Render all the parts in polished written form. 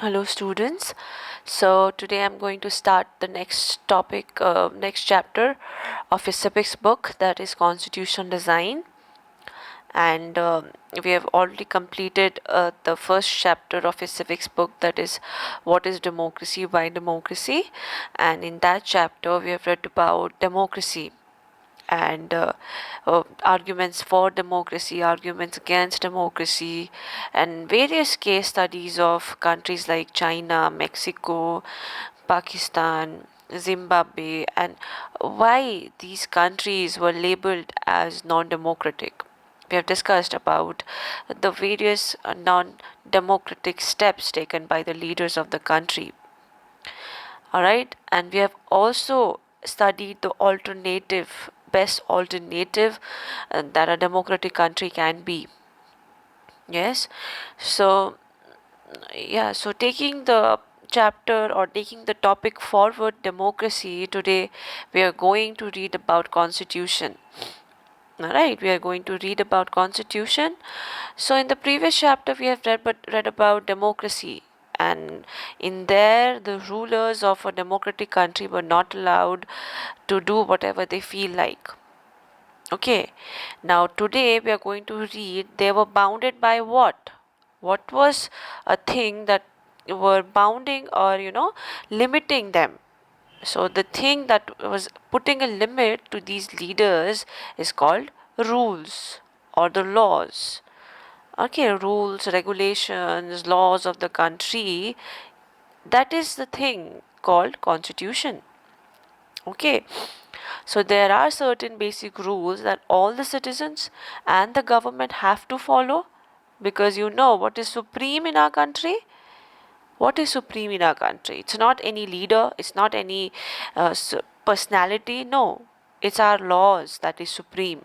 Hello students. So today I'm going to start the next topic, next chapter of a civics book, that is Constitution Design. And we have already completed the first chapter of a civics book, that is what is democracy, why democracy. And in that chapter we have read about democracy and arguments for democracy, arguments against democracy, and various case studies of countries like China, Mexico, Pakistan, Zimbabwe, and why these countries were labeled as non-democratic. We have discussed about the various non-democratic steps taken by the leaders of the country. All right, and we have also studied the alternative, best alternative that a democratic country can be. Yes, so yeah, so taking the chapter or taking the topic forward, democracy, today we are going to read about constitution. All right, we are going to read about constitution. So in the previous chapter we have read about democracy, and in there the rulers of a democratic country were not allowed to do whatever they feel like. Okay, now today we are going to read they were bounded by what? What was a thing that were bounding or limiting them? So the thing that was putting a limit to these leaders is called rules or the laws. Okay, rules, regulations, laws of the country, that is the thing called constitution. Okay, so there are certain basic rules that all the citizens and the government have to follow, because what is supreme in our country. What is supreme in our country? It's not any leader, it's not any personality, no, it's our laws that is supreme.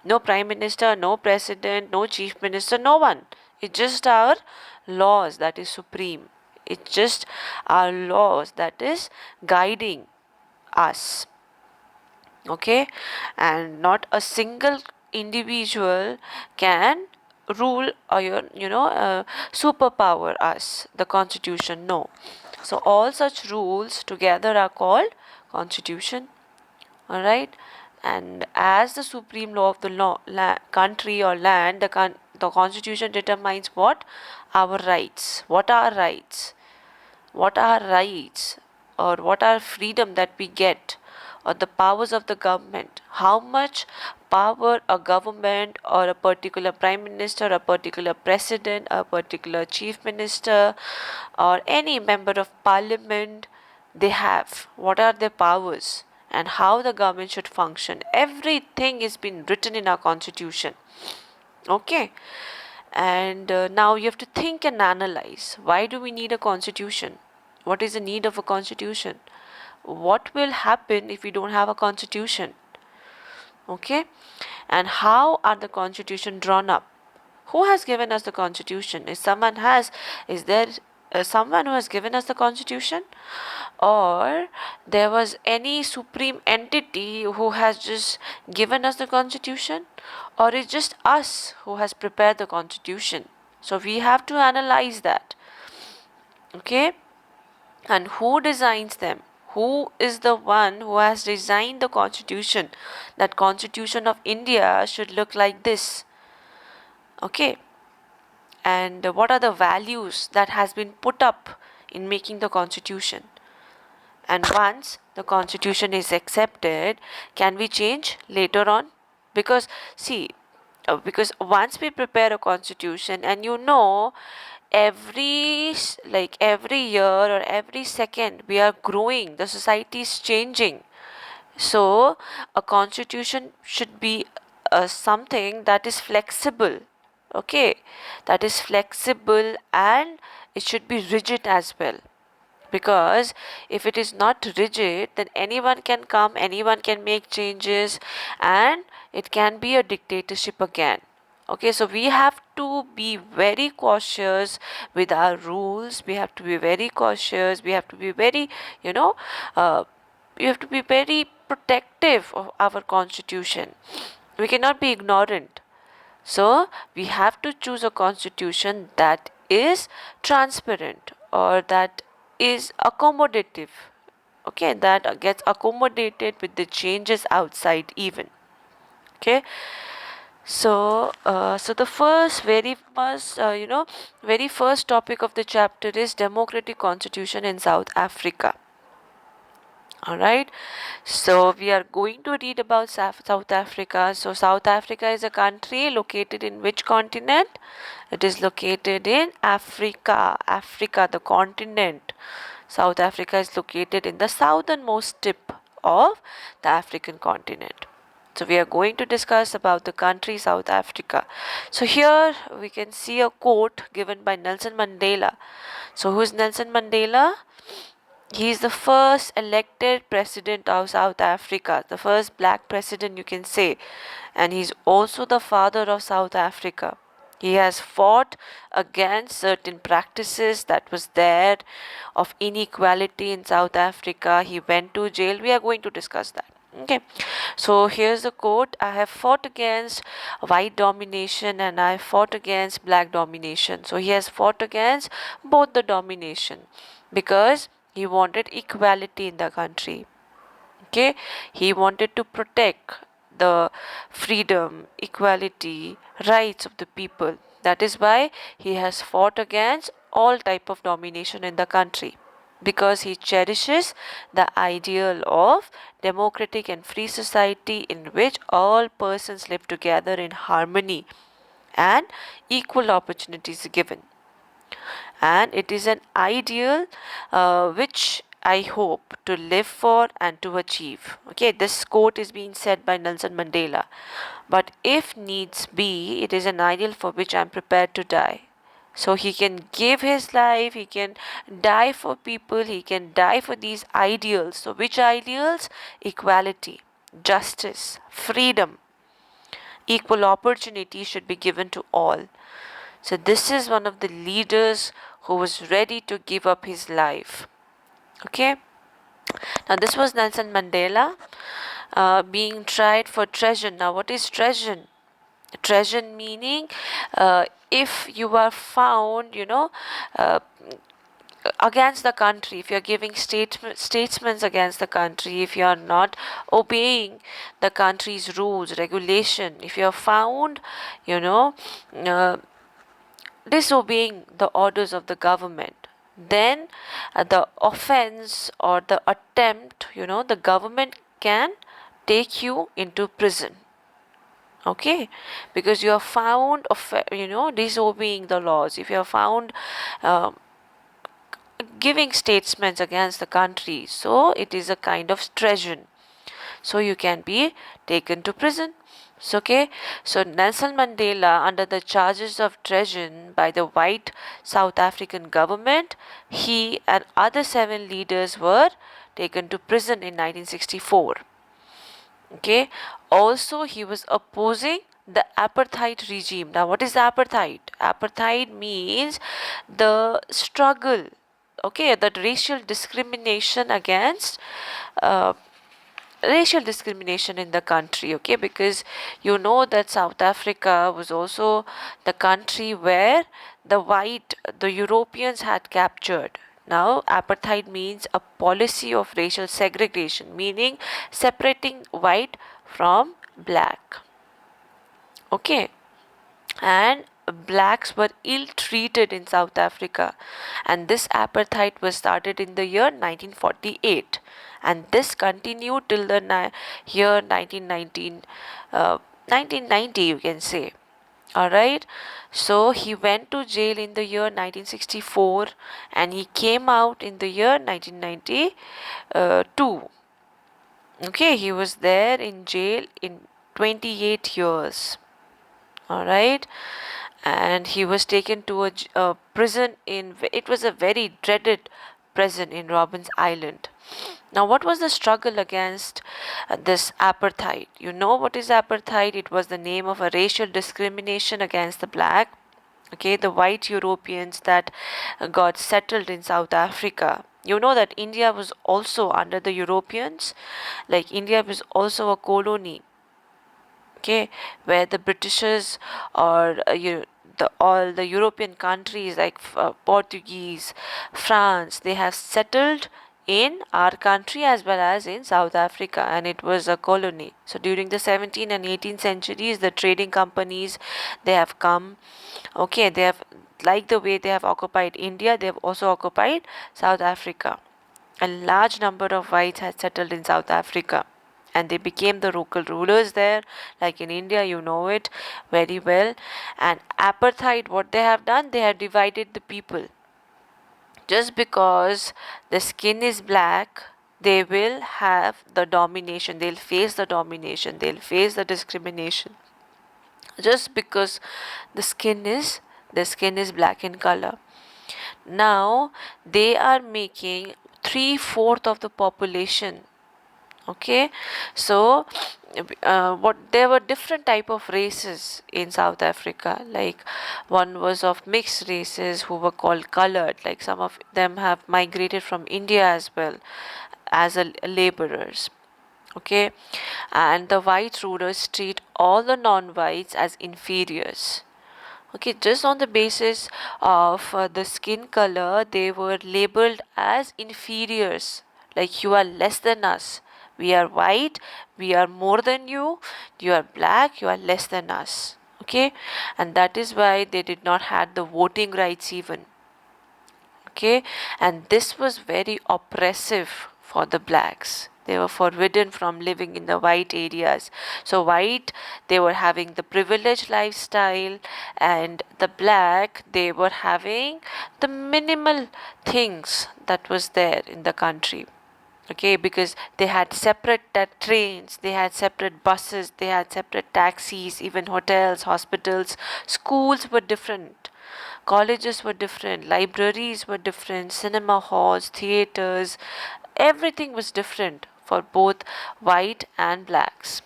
No prime minister, no president, no chief minister, no one. It's just our laws that is supreme. It's just our laws that is guiding us. Okay, and not a single individual can rule or superpower us, the constitution, no. So all such rules together are called constitution. All right, and as the supreme law of the country or land, the constitution determines what our rights, what are rights, or what are freedom that we get, or the powers of the government, how much power a government or a particular prime minister, a particular president, a particular chief minister, or any member of parliament they have, what are their powers, and how the government should function. Everything is been written in our constitution. Okay, and now you have to think and analyze, why do we need a constitution? What is the need of a constitution? What will happen if we don't have a constitution? Okay, and how are the constitution drawn up? Who has given us the constitution? Is there someone who has given us the constitution, or there was any supreme entity who has just given us the constitution, or it's just us who has prepared the constitution? So we have to analyze that. Okay, and who designs them? Who is the one who has designed the constitution? That constitution of India should look like this. Okay, and what are the values that has been put up in making the constitution? And once the constitution is accepted, can we change later on? Because see, because once we prepare a constitution, and every year or every second we are growing, the society is changing. So a constitution should be something that is flexible. Okay, that is flexible, and it should be rigid as well, because if it is not rigid, then anyone can come, anyone can make changes, and it can be a dictatorship again. Okay, so we have to be very cautious with our rules. We have to be very cautious. We have to be very, we have to be very protective of our constitution. We cannot be ignorant. So we have to choose a constitution that is transparent, or that is accommodative, okay, that gets accommodated with the changes outside even. Okay, so the very first topic of the chapter is democratic constitution in South Africa. All right, so we are going to read about South Africa. So South Africa is a country located in which continent? It is located in Africa. Africa, the continent. South Africa is located in the southernmost tip of the African continent. So we are going to discuss about the country South Africa. So here we can see a quote given by Nelson Mandela. So who is Nelson Mandela? He is the first elected president of South Africa, the first black president, you can say, and he's also the father of South Africa. He has fought against certain practices that was there of inequality in South Africa. He went to jail. We are going to discuss that. Okay, so here's the quote: I have fought against white domination and I fought against black domination. So he has fought against both the domination because he wanted equality in the country. Okay, he wanted to protect the freedom, equality, rights of the people. That is why he has fought against all type of domination in the country, because he cherishes the ideal of democratic and free society in which all persons live together in harmony and equal opportunities given. And it is an ideal which I hope to live for and to achieve. Okay, this quote is being said by Nelson Mandela. But if needs be, it is an ideal for which I am prepared to die. So he can give his life, he can die for people, he can die for these ideals. So, which ideals? Equality, justice, freedom, equal opportunity should be given to all. So, this is one of the leaders who was ready to give up his life. Okay. Now, this was Nelson Mandela being tried for treason. Now, what is treason? Treason meaning if you are found, against the country, if you are giving statements against the country, if you are not obeying the country's rules, regulation, if you are found, disobeying the orders of the government, then the offense or the attempt, the government can take you into prison. Okay, because you are found of disobeying the laws, if you are found giving statements against the country, so it is a kind of treason, so you can be taken to prison. So, okay, so Nelson Mandela, under the charges of treason by the white South African government, he and other 7 leaders were taken to prison in 1964. Okay, also he was opposing the apartheid regime. Now, what is apartheid? Apartheid means the struggle, okay, that racial discrimination against racial discrimination in the country. Okay, because you know that South Africa was also the country where the Europeans had captured. Now, apartheid means a policy of racial segregation, meaning separating white from black. Okay, and blacks were ill treated in South Africa, and this apartheid was started in the year 1948, and this continued till the year 1990, you can say. All right, so he went to jail in the year 1964 and he came out in the year 1992. Okay, he was there in jail in 28 years. All right, and he was taken to a prison it was a very dreaded prison in Robben's Island. Now, what was the struggle against this apartheid? You know what is apartheid? It was the name of a racial discrimination against the black, okay, the white Europeans that got settled in South Africa. You know that India was also under the Europeans, like India was also a colony, okay, where the Britishers or the all the European countries like Portuguese, France, they have settled in our country as well as in South Africa, and it was a colony. So during the 17th and 18th centuries, the trading companies, they have come. Okay, they have, like the way they have occupied India, they have also occupied South Africa. A large number of whites had settled in South Africa, and they became the local rulers there. Like in India, you know it very well. And apartheid, what they have done, they have divided the people. Just because the skin is black, they will have the domination, they'll face the domination, they'll face the discrimination. Just because the skin is black in color. Now they are making 3/4 of the population. Okay, so what there were different type of races in South Africa. Like one was of mixed races who were called colored. Like some of them have migrated from India as well as laborers. Okay, and the white rulers treat all the non-whites as inferiors. Okay, just on the basis of the skin color, they were labeled as inferiors. Like you are less than us. We are white, we are more than you. You are black, you are less than us. Okay, and that is why they did not have the voting rights even. Okay, and this was very oppressive for the blacks. They were forbidden from living in the white areas. So white, they were having the privileged lifestyle, and the black, they were having the minimal things that was there in the country. Okay, because they had separate trains, they had separate buses, they had separate taxis, even hotels, hospitals, schools were different. Colleges were different, libraries were different, cinema halls, theaters, everything was different for both white and blacks.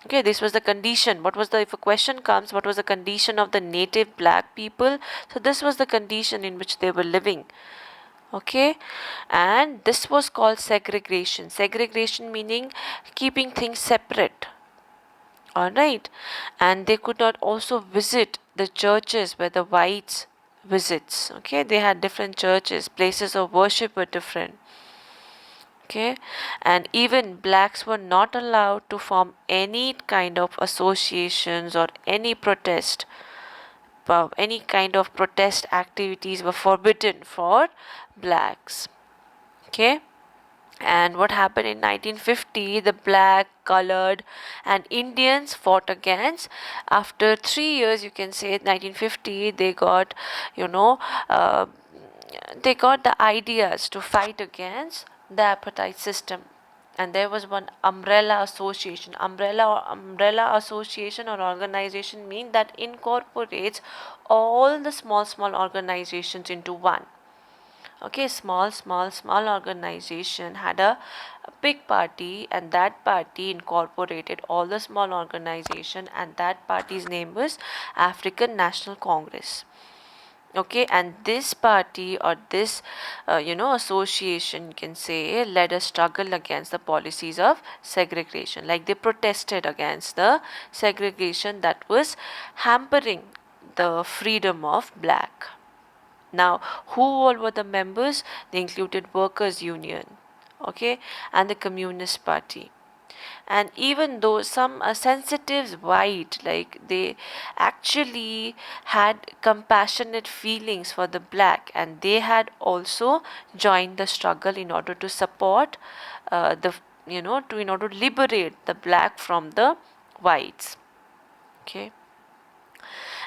Okay, this was the condition. What was the, if a question comes, what was the condition of the native black people? So this was the condition in which they were living. Okay, and this was called segregation. Segregation meaning keeping things separate. All right, and they could not also visit the churches where the whites visits. Okay, they had different churches, places of worship were different. Okay, and even blacks were not allowed to form any kind of associations or any protest. Any kind of protest activities were forbidden for blacks. Okay, and what happened in 1950, the black, colored and Indians fought against. After 3 years, you can say 1950, they got, you know, uh, they got the ideas to fight against the apartheid system. And there was one umbrella association. Umbrella association or organization mean that incorporates all the small organizations into one. Okay, small organization had a big party, and that party incorporated all the small organization, and that party's name was African National Congress. Okay, and this party or this association, you can say, led a struggle against the policies of segregation. Like they protested against the segregation that was hampering the freedom of black. Now, who all were the members? They included Workers' Union, okay, and the Communist Party. And even though some sensitives white, like they actually had compassionate feelings for the black, and they had also joined the struggle in order to support the to in order to liberate the black from the whites. Okay,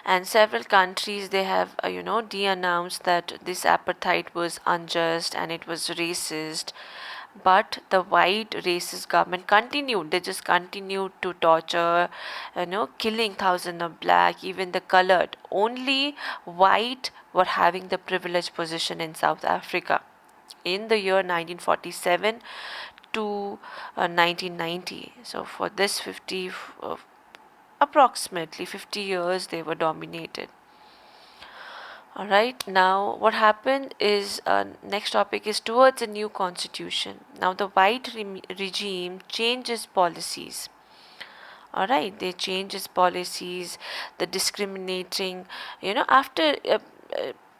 and several countries, they have de-announced that this apartheid was unjust and it was racist, but the white racist government continued. They just continued to torture, killing thousands of black, even the colored. Only white were having the privileged position in South Africa in the year 1947 to 1990. So for this approximately 50 years they were dominated. All right, now what happened is, next topic is towards a new constitution. Now the white regime changes policies. All right, they change its policies, the discriminating, after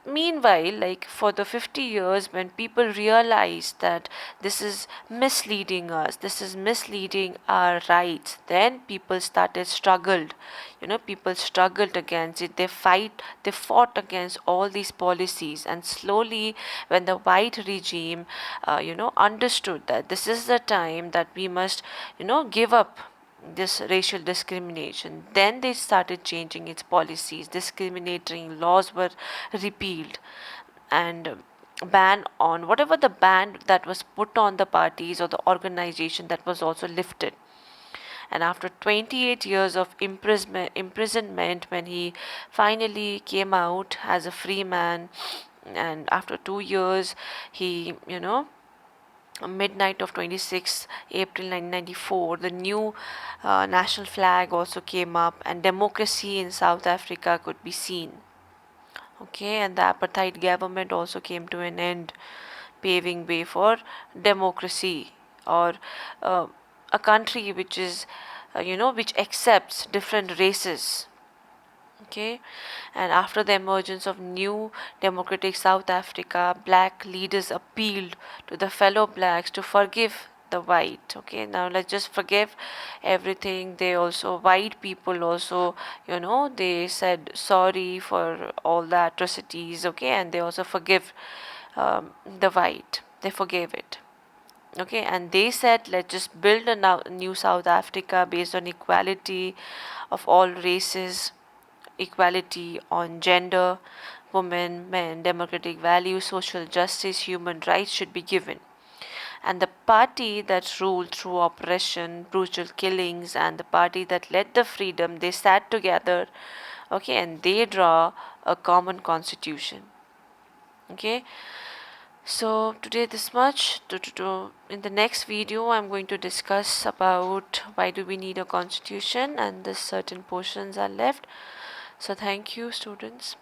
meanwhile, like for the 50 years, when people realized that this is misleading us, this is misleading our rights, then people started struggled, people struggled against it. They fought against all these policies, and slowly, when the white regime understood that this is the time that we must give up this racial discrimination, then they started changing its policies. Discriminating laws were repealed, and ban on whatever the ban that was put on the parties or the organization, that was also lifted. And after 28 years of imprisonment, when he finally came out as a free man, and after 2 years, he, midnight of 26 April 1994, the new national flag also came up, and democracy in South Africa could be seen. Okay, and the apartheid government also came to an end, paving way for democracy, or uh, a country which is, which accepts different races. Okay, and after the emergence of new democratic South Africa, black leaders appealed to the fellow blacks to forgive the white. Okay, now let's just forgive everything. They also, white people also, they said sorry for all the atrocities. Okay, and they also forgive the white, they forgave it. Okay, and they said, let's just build a new South Africa based on equality of all races, equality on gender, women, men, democratic values, social justice, human rights should be given. And the party that ruled through oppression, brutal killings, and the party that led the freedom, they sat together, okay, and they draw a common constitution. Okay, so today this much. In the next video, I'm going to discuss about why do we need a constitution, and the certain portions are left. So thank you, students.